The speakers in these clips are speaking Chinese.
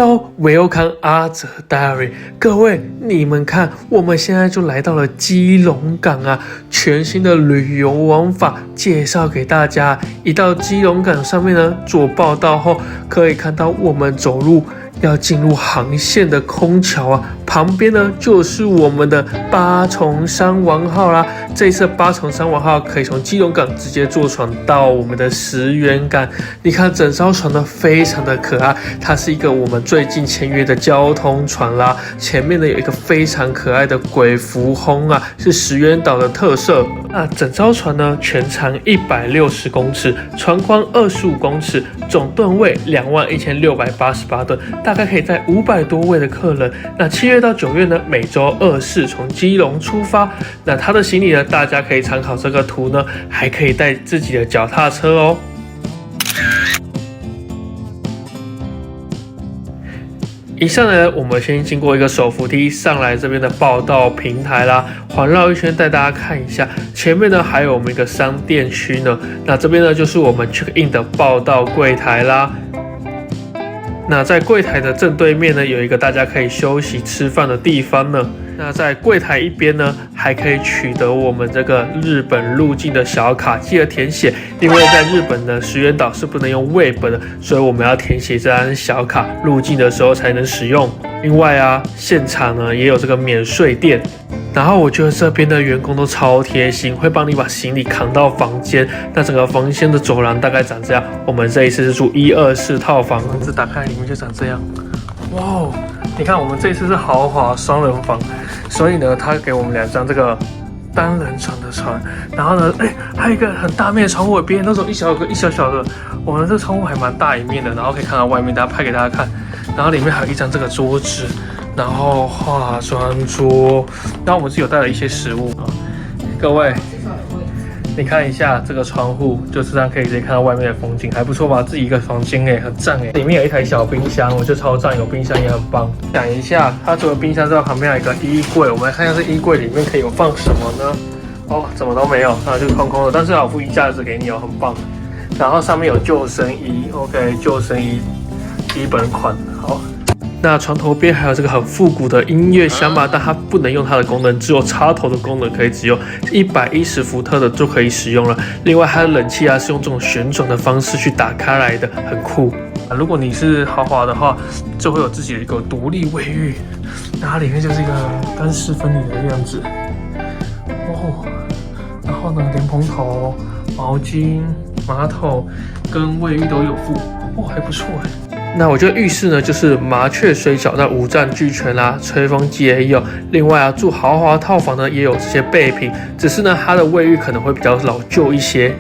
Hello, welcome Arthur Diary。各位，你们看，我们现在就来到了基隆港啊，全新的旅游玩法介绍给大家。一到基隆港上面呢，做报道后可以看到我们走路要进入航线的空桥啊，旁边呢就是我们的八重山王号啦。这一次八重山王号可以从基隆港直接坐船到我们的石垣港。你看整艘船呢非常的可爱，它是一个我们最近签约的交通船啦。前面呢有一个非常可爱的鬼蝠轰啊，是石垣岛的特色。那整艘船呢全长160公尺，船宽25公尺，总吨位21688吨。大概可以载500多位的客人。那7月到9月呢，每周2、4从基隆出发。那它的行李呢，大家可以参考这个图呢，还可以带自己的脚踏车哦。一上来呢，我们先经过一个手扶梯上来这边的报到平台啦，环绕一圈带大家看一下。前面呢还有我们一个商店区呢，那这边呢就是我们 check in 的报到柜台啦。那在柜台的正对面呢，有一个大家可以休息吃饭的地方呢。那在柜台一边呢，还可以取得我们这个日本入境的小卡，记得填写，因为在日本呢，石垣岛是不能用 Web 的，所以我们要填写这张小卡，入境的时候才能使用。另外啊，现场呢也有这个免税店。然后我觉得这边的员工都超贴心，会帮你把行李扛到房间。那整个房间的走廊大概长这样。我们这一次是住124套房，门子打开里面就长这样。哇哦，你看我们这一次是豪华双人房，所以呢，他给我们2张这个单人床的床。然后呢，还有一个很大面的窗户，别人那种一小小的，我们这窗户还蛮大一面的，然后可以看到外面，大家拍给大家看。然后里面还有一张这个桌子。然后化妆桌，然后我们是有带了一些食物啊。各位，你看一下这个窗户，就是这样可以直接看到外面的风景，还不错吧？自己一个房间很赞里面有一台小冰箱，我觉得超赞，有冰箱也很棒。讲一下，它除了冰箱之外，旁边有一个衣柜，我们来看一下这衣柜里面可以有放什么呢？哦，怎么都没有，就是空空的，但是有附衣架子给你哦，很棒。然后上面有救生衣 ，OK， 救生衣基本款，好。那床头边还有这个很复古的音乐箱吧，但它不能用它的功能，只有插头的功能可以使用，110伏特的就可以使用了。另外它的冷气啊是用这种旋转的方式去打开来的，很酷。如果你是豪华的话，就会有自己的一个独立卫浴，那它里面就是一个干湿分离的样子。哦，然后呢，莲蓬头、毛巾、马桶跟卫浴都有附，哦，还不错那我觉得浴室呢，就是麻雀虽小，那五脏俱全啦，吹风机也有。另外啊，住豪华套房呢，也有这些备品，只是呢，它的卫浴可能会比较老旧一些。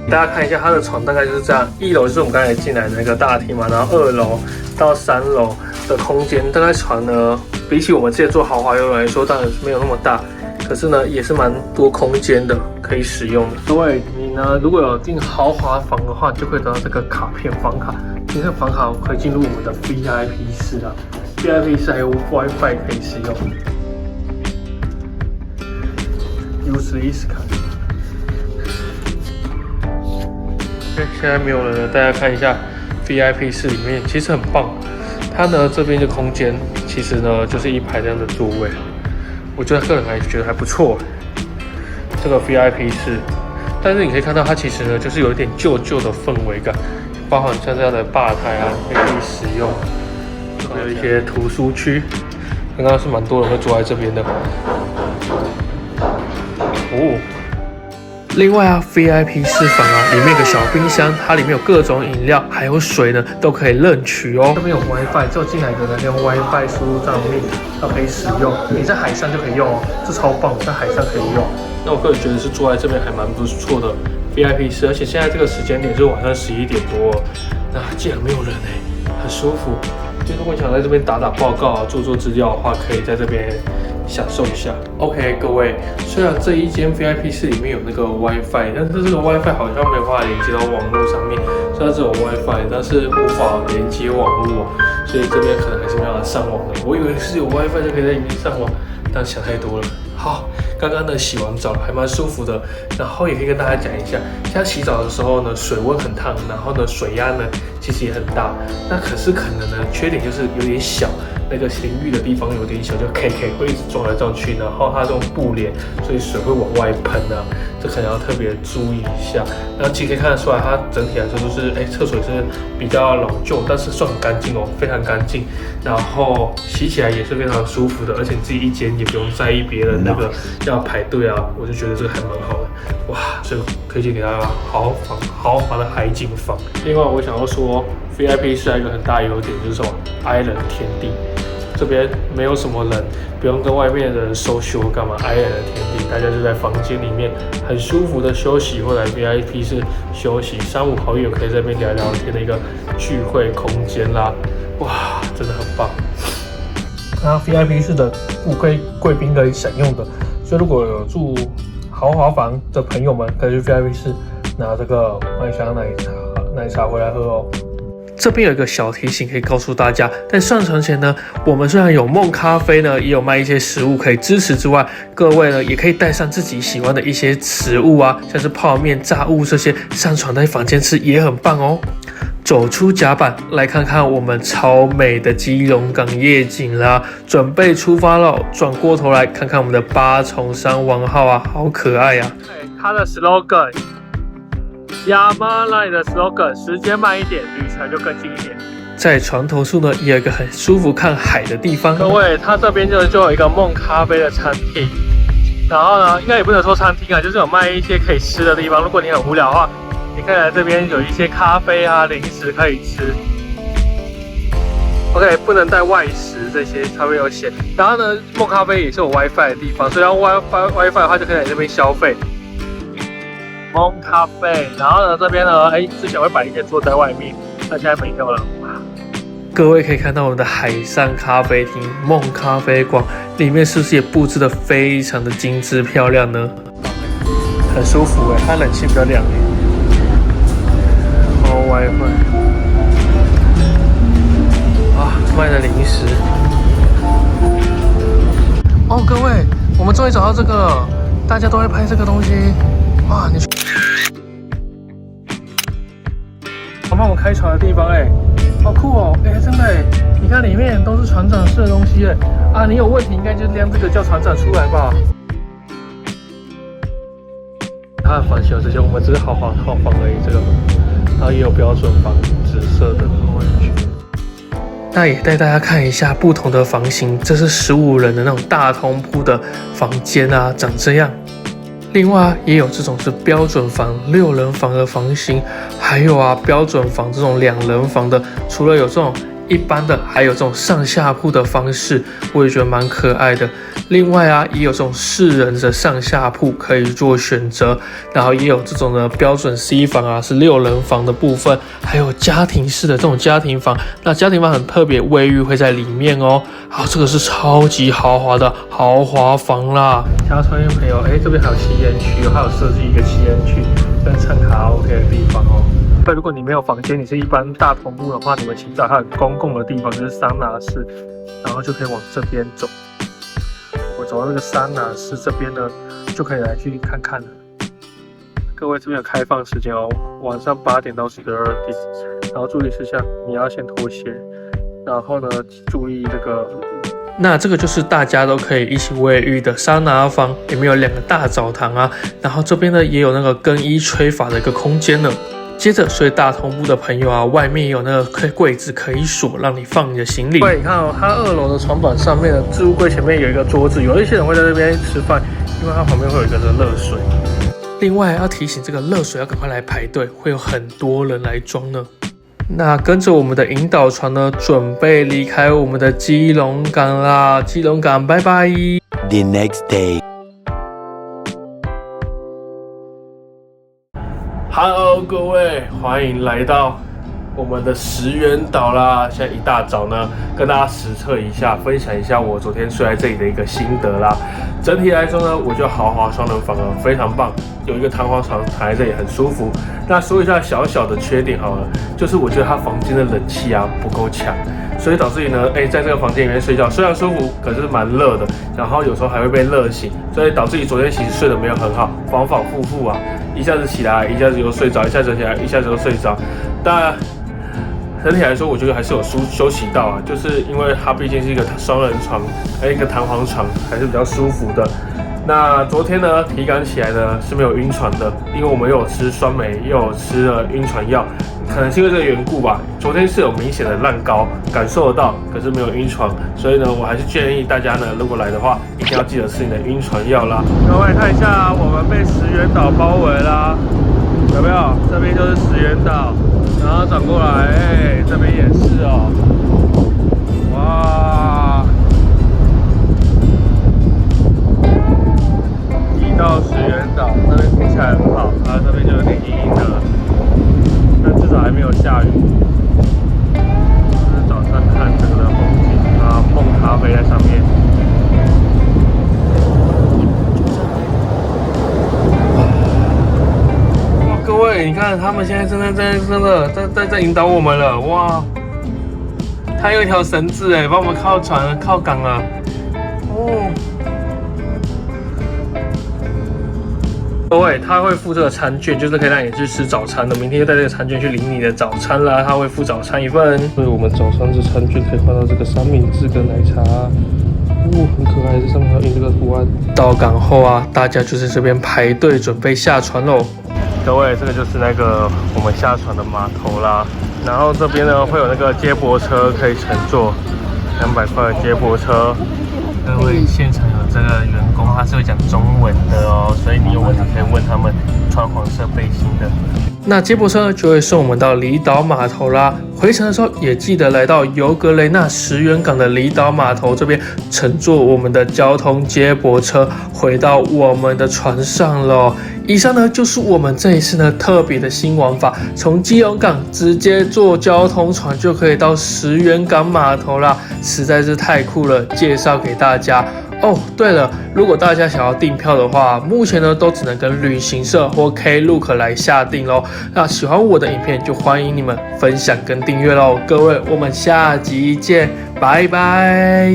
大家看一下它的床，大概就是这样。1楼就是我们刚才进来的那个大厅嘛，然后2楼到3楼的空间，大概床呢，比起我们之前做豪华游轮来说，当然是没有那么大。可是呢，也是蛮多空间的，可以使用的。各位，你呢如果有订豪华房的话，就可以得到这个卡片房卡。这个房卡可以进入我们的 VIP 室啊 ，VIP 室还有 WiFi 可以使用。U11卡。现在没有人了，大家看一下 VIP 室里面，其实很棒。它呢这边的空间，其实呢就是一排这样的座位。我个人还觉得还不错，这个 VIP 室，但是你可以看到它其实呢就是有一点旧的氛围感，包含像这样的吧台啊也可以使用，还有一些图书区，刚刚是蛮多人会坐在这边的。哦，另外啊 VIP 室房啊里面有个小冰箱，它里面有各种饮料还有水呢都可以任取哦。这边有 WiFi， 只有进来的人用 WiFi 输入账密它可以使用，你在海上就可以用哦，这超棒，在海上可以用。那我个人觉得是坐在这边还蛮不错的 VIP 室，而且现在这个时间点是晚上11点多，那竟然没有人很舒服。就如果你想在这边打报告啊、做资料的话，可以在这边享受一下。OK， 各位，虽然这一间 VIP 室里面有那个 WiFi， 但是这个 WiFi 好像没有办法连接到网络上面，虽然只有 WiFi， 但是无法连接网络，所以这边可能还是没办法上网的。我以为是有 WiFi 就可以在里面上网，但想太多了。好，刚刚呢洗完澡了，还蛮舒服的。然后也可以跟大家讲一下，现在洗澡的时候呢，水温很烫，然后呢水压呢其实也很大。那可能呢缺点就是有点小，那个淋浴的地方有点小，就 KK 会一直撞来撞去。然后它这种布帘，所以水会往外喷啊，这可能要特别注意一下。然后其实可以看得出来，它整体来说就是厕所也是比较老旧，但是算很干净哦，非常干净。然后洗起来也是非常舒服的，而且你自己一间也不用在意别人那个要排队啊，我就觉得这个还蛮好的，哇！所以推荐给大家豪华的海景房。另外，我想要说 VIP 是一个很大的优点，就是说 I 人天地，这边没有什么人，不用跟外面的人social干嘛 ，I 人的天地，大家就在房间里面很舒服的休息，或者 VIP 是休息，三五好友可以在那边聊聊天的一个聚会空间啦，哇，真的很棒。那 VIP 室的贵宾可以享用的，所以如果有住豪华房的朋友们，可以去 VIP 室拿这个麦香奶茶回来喝哦。这边有一个小提醒可以告诉大家，在上船前呢，我们虽然有梦咖啡呢，也有卖一些食物可以支持之外，各位呢也可以带上自己喜欢的一些食物啊，像是泡面、炸物这些，上船在房间吃也很棒哦。走出甲板，来看看我们超美的基隆港夜景啦！准备出发了，转过头来看看我们的8重山王号啊，好可爱呀！它的 slogan， 亚马赖的 slogan， 时间慢一点，旅程就更近一点。在船头处呢，也有一个很舒服看海的地方。各位，它这边就有一个梦咖啡的餐厅，然后呢，应该也不能说餐厅啊，就是有卖一些可以吃的地方。如果你很无聊的话，你可以来这边有一些咖啡啊、零食可以吃。OK， 不能带外食这些，上面有写。然后呢，梦咖啡也是有 WiFi 的地方，所以要 WiFi 的话就可以来这边消费。梦咖啡，然后呢这边呢，之前会摆一些坐在外面，那现在没有了。各位可以看到我们的海上咖啡厅梦咖啡馆，里面是不是也布置得非常的精致漂亮呢？很舒服它冷气比较凉WiFi 啊，卖的零食哦，各位，我们终于找到这个，大家都会拍这个东西，哇，你好帮我们开船的地方好酷哦，真的你看里面都是船长室的东西啊，你有问题应该就亮这个叫船长出来吧。它的房型有这些，我们只是豪华套房而已，这个。然后也有标准房紫色的完全。那也带大家看一下不同的房型，这是15人的那种大通铺的房间啊，长这样。另外也有这种是标准房6人房的房型，还有标准房这种2人房的，除了有这种一般的，还有这种上下铺的方式，我也觉得蛮可爱的。另外也有这种4人的上下铺可以做选择，然后也有这种的标准 C 房是6人房的部分，还有家庭式的这种家庭房。那家庭房很特别，卫浴会在里面哦。好，这个是超级豪华的豪华房啦。其他专业朋友，这边还有吸烟区，还有设计一个吸烟区跟唱卡拉 OK 的地方哦。如果你没有房间，你是一般大同铺的话，你们请找它有公共的地方，就是桑拿室，然后就可以往这边走。我走到这个桑拿室这边呢，就可以来去看看了。各位这边有开放时间哦，晚上8点到12点。然后注意事项，你要先脱鞋，然后呢注意这个。那这个就是大家都可以一起卫浴的桑拿房，里面有2个大澡堂啊，然后这边呢也有那个更衣吹发的一个空间呢。接着睡大通铺的朋友外面也有那个柜子可以锁，让你放你的行李。对，你看它2楼的床板上面的置物柜前面有一个桌子，有一些人会在这边吃饭，因为它旁边会有一个热水。另外要提醒，这个热水要赶快来排队，会有很多人来装呢。那跟着我们的引导船呢，准备离开我们的基隆港啦！基隆港，拜拜。The next day。Hello， 各位，欢迎来到我们的石原岛啦！现在一大早呢，跟大家实测一下，分享一下我昨天睡在这里的一个心得啦。整体来说呢，我觉得豪华双人房非常棒，有一个弹簧床躺在这里很舒服。那说一下小小的缺点好了，就是我觉得它房间的冷气不够强，所以导致于呢，在这个房间里面睡觉虽然舒服，可是蛮热的，然后有时候还会被热醒，所以导致于昨天其实睡得没有很好，反反复复啊，一下子起来，一下子又睡着，一下子起来，一下子又睡着。当然，整体来说，我觉得还是有休息到啊，就是因为它毕竟是一个双人床，还有一个弹簧床，还是比较舒服的。那昨天呢，体感起来呢是没有晕船的，因为我们又有吃酸梅，又有吃了晕船药，可能是因为这个缘故吧。昨天是有明显的浪高，感受得到，可是没有晕船，所以呢，我还是建议大家呢，如果来的话，一定要记得吃你的晕船药啦。各位看一下，我们被石原岛包围啦，有没有？这边就是石原岛，然后转过来，这边也是哦，哇！到石原岛那边听起来很好，这边就有点阴阴的，但至少还没有下雨。就是早上看这个的风景碰咖啡在上面。哇，各位，你看他们现在真的在引导我们了，哇！它有一条绳子把我们靠船靠港了，哦。各位，他会附这个餐券，就是可以让你去吃早餐的。明天就带这个餐券去领你的早餐啦，他会附早餐一份。所以我们早餐这餐券可以换到这个三明治跟奶茶，很可爱，这上面还有印这个图案。到港后啊，大家就是这边排队准备下船喽。各位，这个就是那个我们下船的码头啦。然后这边呢会有那个接驳车可以乘坐，200块的接驳车。各位，现场有这个员工，他是会讲中文的哦，所以你有问题可以问他们穿黄色背心的。那接驳车就会送我们到离岛码头啦。回程的时候也记得来到尤格雷纳石原港的离岛码头这边，乘坐我们的交通接驳车回到我们的船上咯。以上呢就是我们这一次呢特别的新玩法，从基隆港直接坐交通船就可以到石原港码头啦，实在是太酷了，介绍给大家。哦，对了，如果大家想要订票的话，目前呢都只能跟旅行社或 Klook 来下订咯。那喜欢我的影片，就欢迎你们分享跟订阅咯。各位，我们下集见，拜拜。